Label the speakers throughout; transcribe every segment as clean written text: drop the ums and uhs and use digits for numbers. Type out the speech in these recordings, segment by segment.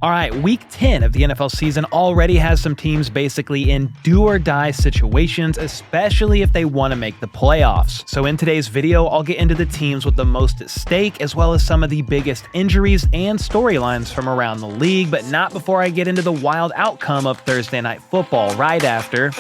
Speaker 1: All right, week 10 of the NFL season already has some teams basically in do-or-die situations, especially if they want to make the playoffs. So in today's video, I'll get into the teams with the most at stake, as well as some of the biggest injuries and storylines from around the league, but not before I get into the wild outcome of Thursday Night Football right after.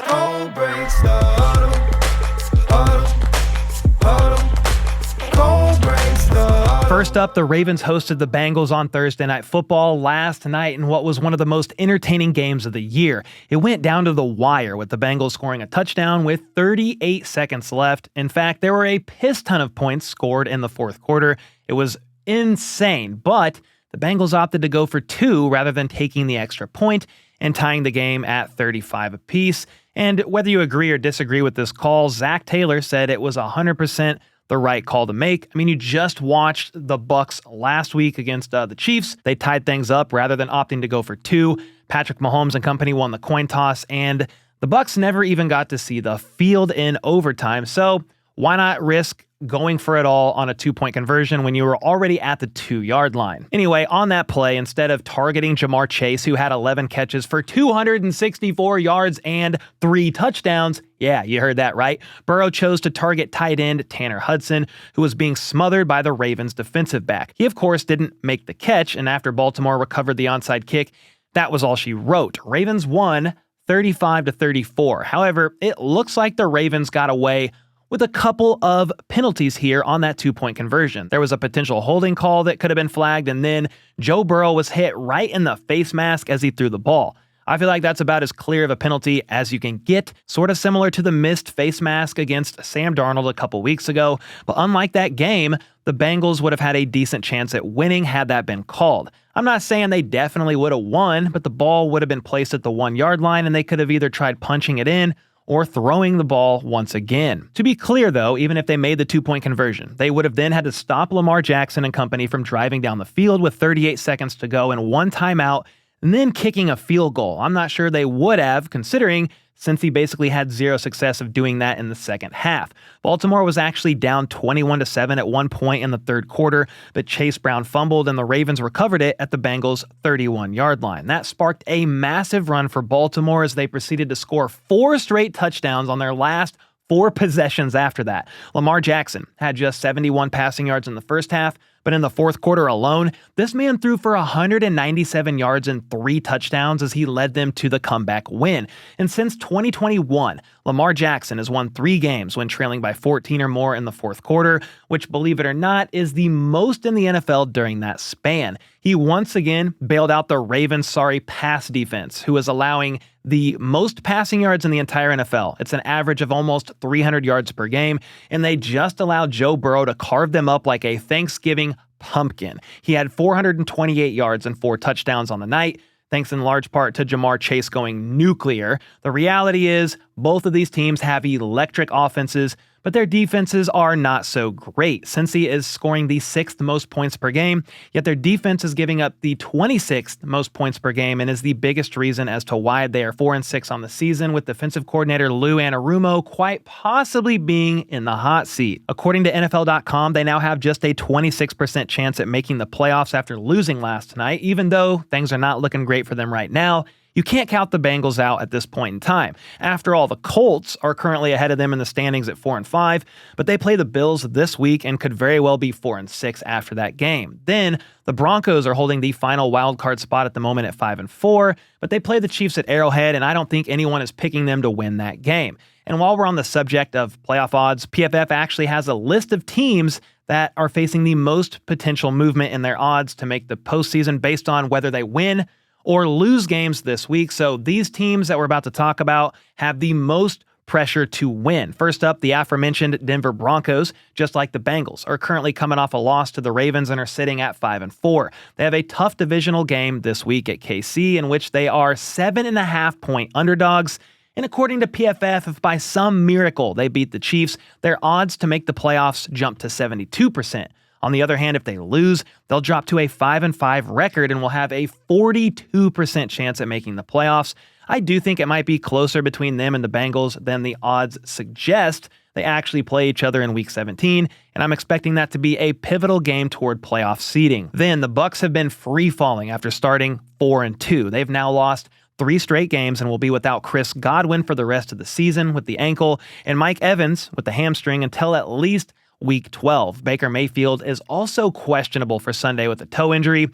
Speaker 1: First up, the Ravens hosted the Bengals on Thursday Night Football last night in what was one of the most entertaining games of the year. It went down to the wire with the Bengals scoring a touchdown with 38 seconds left. In fact, there were a piss ton of points scored in the fourth quarter. It was insane, but the Bengals opted to go for two rather than taking the extra point and tying the game at 35 apiece. And whether you agree or disagree with this call, Zach Taylor said it was 100% the right call to make. I mean, you just watched the Bucs last week against the Chiefs. They tied things up rather than opting to go for two. Patrick Mahomes and company won the coin toss, and the Bucs never even got to see the field in overtime. So why not risk going for it all on a 2-point conversion when you were already at the 2-yard line? Anyway, on that play, instead of targeting Jamar Chase, who had 11 catches for 264 yards and 3 touchdowns, yeah, you heard that right, Burrow chose to target tight end Tanner Hudson, who was being smothered by the Ravens defensive back. He, of course, didn't make the catch, and after Baltimore recovered the onside kick, that was all she wrote. Ravens won 35-34. However, it looks like the Ravens got away with a couple of penalties here on that 2-point conversion. There was a potential holding call that could have been flagged, and then Joe Burrow was hit right in the face mask as he threw the ball. I feel like that's about as clear of a penalty as you can get, sort of similar to the missed face mask against Sam Darnold a couple weeks ago, but unlike that game, the Bengals would have had a decent chance at winning had that been called. I'm not saying they definitely would have won, but the ball would have been placed at the 1-yard line, and they could have either tried punching it in or throwing the ball once again. To be clear though, even if they made the 2-point conversion, they would have then had to stop Lamar Jackson and company from driving down the field with 38 seconds to go and 1 timeout, and then kicking a field goal. I'm not sure they would have, considering since he basically had 0 success of doing that in the second half. Baltimore was actually down 21-7 at one point in the third quarter, but Chase Brown fumbled and the Ravens recovered it at the Bengals' 31-yard line. That sparked a massive run for Baltimore as they proceeded to score 4 straight touchdowns on their last 4 possessions after that. Lamar Jackson had just 71 passing yards in the first half, but in the fourth quarter alone, this man threw for 197 yards and 3 touchdowns as he led them to the comeback win. And since 2021, Lamar Jackson has won 3 games when trailing by 14 or more in the fourth quarter, which, believe it or not, is the most in the NFL during that span. He once again bailed out the Ravens' sorry pass defense, who is allowing the most passing yards in the entire NFL. It's an average of almost 300 yards per game, and they just allowed Joe Burrow to carve them up like a Thanksgiving pumpkin. He had 428 yards and 4 touchdowns on the night, thanks in large part to Jamar Chase going nuclear. The reality is, both of these teams have electric offenses, but their defenses are not so great. Cincy is scoring the 6th most points per game, yet their defense is giving up the 26th most points per game and is the biggest reason as to why they are 4-6 on the season, with defensive coordinator Lou Anarumo quite possibly being in the hot seat. According to NFL.com, they now have just a 26% chance at making the playoffs after losing last night, even though things are not looking great for them right now. You can't count the Bengals out at this point in time. After all, the Colts are currently ahead of them in the standings at 4-5, but they play the Bills this week and could very well be 4-6 after that game. Then the Broncos are holding the final wildcard spot at the moment at 5-4, but they play the Chiefs at Arrowhead, and I don't think anyone is picking them to win that game. And while we're on the subject of playoff odds, PFF actually has a list of teams that are facing the most potential movement in their odds to make the postseason based on whether they win or lose games this week. So these teams that we're about to talk about have the most pressure to win. First up, the aforementioned Denver Broncos, just like the Bengals, are currently coming off a loss to the Ravens and are sitting at 5-4. They have a tough divisional game this week at KC in which they are 7.5-point underdogs. And according to PFF, if by some miracle they beat the Chiefs, their odds to make the playoffs jump to 72%. On the other hand, if they lose, they'll drop to a 5-5 record and will have a 42% chance at making the playoffs. I do think it might be closer between them and the Bengals than the odds suggest, They actually play each other in Week 17, and I'm expecting that to be a pivotal game toward playoff seeding. Then the Bucs have been free-falling after starting 4-2. They've now lost 3 straight games and will be without Chris Godwin for the rest of the season with the ankle, and Mike Evans with the hamstring until at least Week 12. Baker Mayfield is also questionable for Sunday with a toe injury.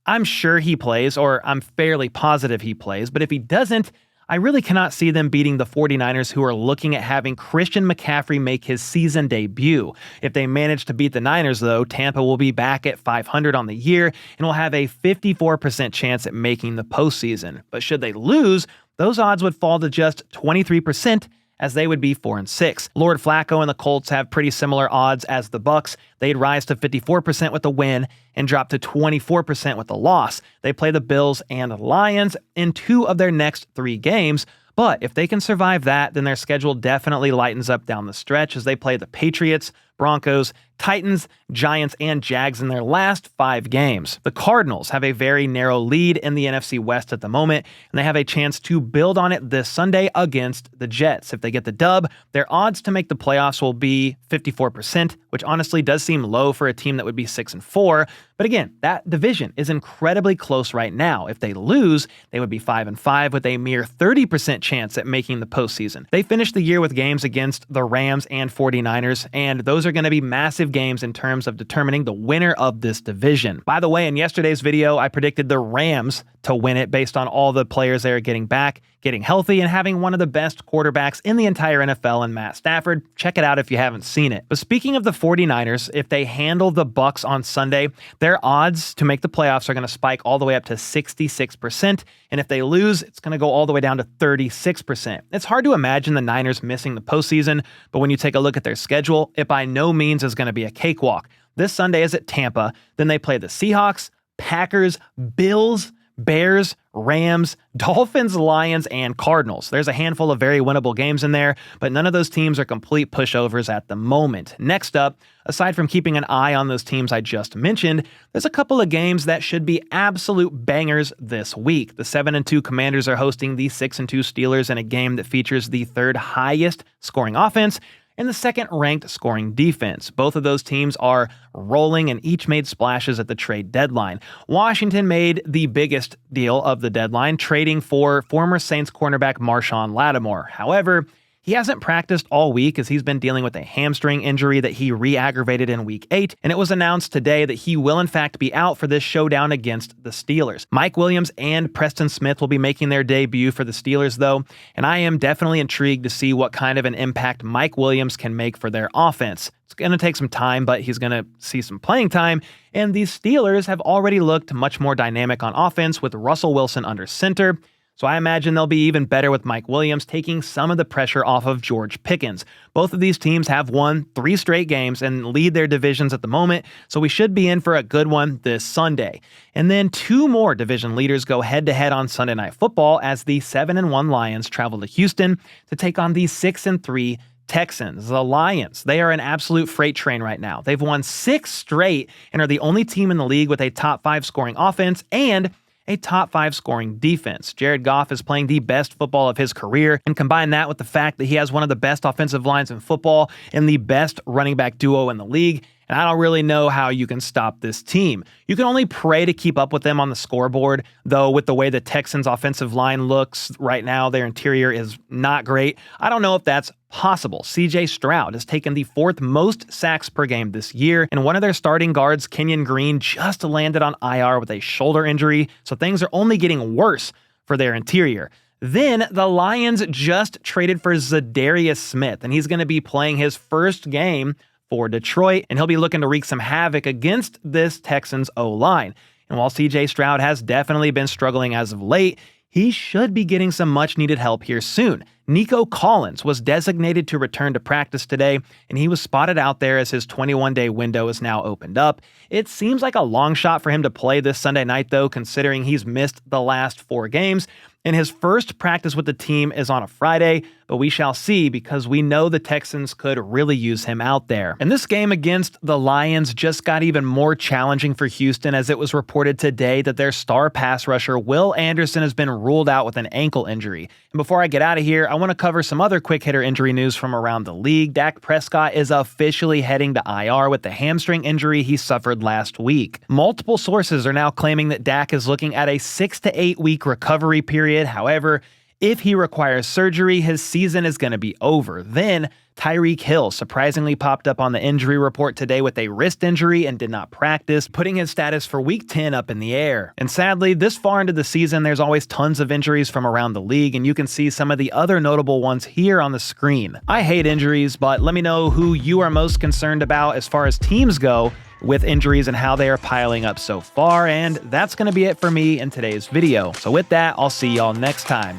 Speaker 1: I'm sure he plays, or I'm fairly positive he plays, but if he doesn't, I really cannot see them beating the 49ers, who are looking at having Christian McCaffrey make his season debut. If they manage to beat the Niners, though, Tampa will be back at 500 on the year and will have a 54% chance at making the postseason. But should they lose, those odds would fall to just 23%, as they would be 4-6. Lord Flacco and the Colts have pretty similar odds as the Bucs. They'd rise to 54% with the win and drop to 24% with the loss. They play the Bills and the Lions in 2 of their next 3 games, but if they can survive that, then their schedule definitely lightens up down the stretch as they play the Patriots, Broncos, Titans, Giants, and Jags in their last 5 games. The Cardinals have a very narrow lead in the NFC West at the moment, and they have a chance to build on it this Sunday against the Jets. If they get the dub, their odds to make the playoffs will be 54%, which honestly does seem low for a team that would be 6-4. But again, that division is incredibly close right now. If they lose, they would be 5-5 with a mere 30% chance at making the postseason. They finished the year with games against the Rams and 49ers, and those are going to be massive games in terms of determining the winner of this division. By the way, in yesterday's video, I predicted the Rams to win it based on all the players they are getting back, getting healthy, and having one of the best quarterbacks in the entire NFL in Matt Stafford. Check it out if you haven't seen it. But speaking of the 49ers, if they handle the Bucs on Sunday, their odds to make the playoffs are going to spike all the way up to 66%, and if they lose, it's going to go all the way down to 36%. It's hard to imagine the Niners missing the postseason, but when you take a look at their schedule, it by no means is going to be a cakewalk. This Sunday is at Tampa, then they play the Seahawks, Packers, Bills, Bears, Rams, Dolphins, Lions, and Cardinals. There's a handful of very winnable games in there, but none of those teams are complete pushovers at the moment. Next up, aside from keeping an eye on those teams I just mentioned, there's a couple of games that should be absolute bangers this week. The 7-2 Commanders are hosting the 6-2 Steelers in a game that features the 3rd highest scoring offense and the 2nd-ranked scoring defense. Both of those teams are rolling and each made splashes at the trade deadline. Washington made the biggest deal of the deadline, trading for former Saints cornerback Marshawn Lattimore. However, he hasn't practiced all week as he's been dealing with a hamstring injury that he re-aggravated in Week 8, and it was announced today that he will in fact be out for this showdown against the Steelers. Mike Williams and Preston Smith will be making their debut for the Steelers though, and I am definitely intrigued to see what kind of an impact Mike Williams can make for their offense. It's going to take some time, but he's going to see some playing time, and these Steelers have already looked much more dynamic on offense with Russell Wilson under center. So I imagine they'll be even better with Mike Williams taking some of the pressure off of George Pickens. Both of these teams have won 3 straight games and lead their divisions at the moment, so we should be in for a good one this Sunday. And then 2 more division leaders go head-to-head on Sunday Night Football as the 7-1 Lions travel to Houston to take on the 6-3 Texans. The Lions, they are an absolute freight train right now. They've won 6 straight and are the only team in the league with a top 5 scoring offense and a top 5 scoring defense. Jared Goff is playing the best football of his career, and combine that with the fact that he has one of the best offensive lines in football and the best running back duo in the league, and I don't really know how you can stop this team. You can only pray to keep up with them on the scoreboard, though with the way the Texans' offensive line looks right now, their interior is not great. I don't know if that's possible. CJ Stroud has taken the 4th most sacks per game this year, and one of their starting guards, Kenyon Green, just landed on IR with a shoulder injury, so things are only getting worse for their interior. Then the Lions just traded for Zadarius Smith, and he's going to be playing his first game for Detroit, and he'll be looking to wreak some havoc against this Texans O-line. And while CJ Stroud has definitely been struggling as of late, he should be getting some much-needed help here soon. Nico Collins was designated to return to practice today, and he was spotted out there as his 21-day window is now opened up. It seems like a long shot for him to play this Sunday night, though, considering he's missed the last 4 games. And his first practice with the team is on a Friday, but we shall see because we know the Texans could really use him out there. And this game against the Lions just got even more challenging for Houston as it was reported today that their star pass rusher Will Anderson has been ruled out with an ankle injury. And before I get out of here, I I want to cover some other quick hitter injury news from around the league. Dak Prescott is officially heading to IR with the hamstring injury he suffered last week. Multiple sources are now claiming that Dak is looking at a 6 to 8 week recovery period. However, if he requires surgery, his season is going to be over. Then, Tyreek Hill surprisingly popped up on the injury report today with a wrist injury and did not practice, putting his status for Week 10 up in the air. And sadly, this far into the season, there's always tons of injuries from around the league, and you can see some of the other notable ones here on the screen. I hate injuries, but let me know who you are most concerned about as far as teams go with injuries and how they are piling up so far. And that's going to be it for me in today's video. So with that, I'll see y'all next time.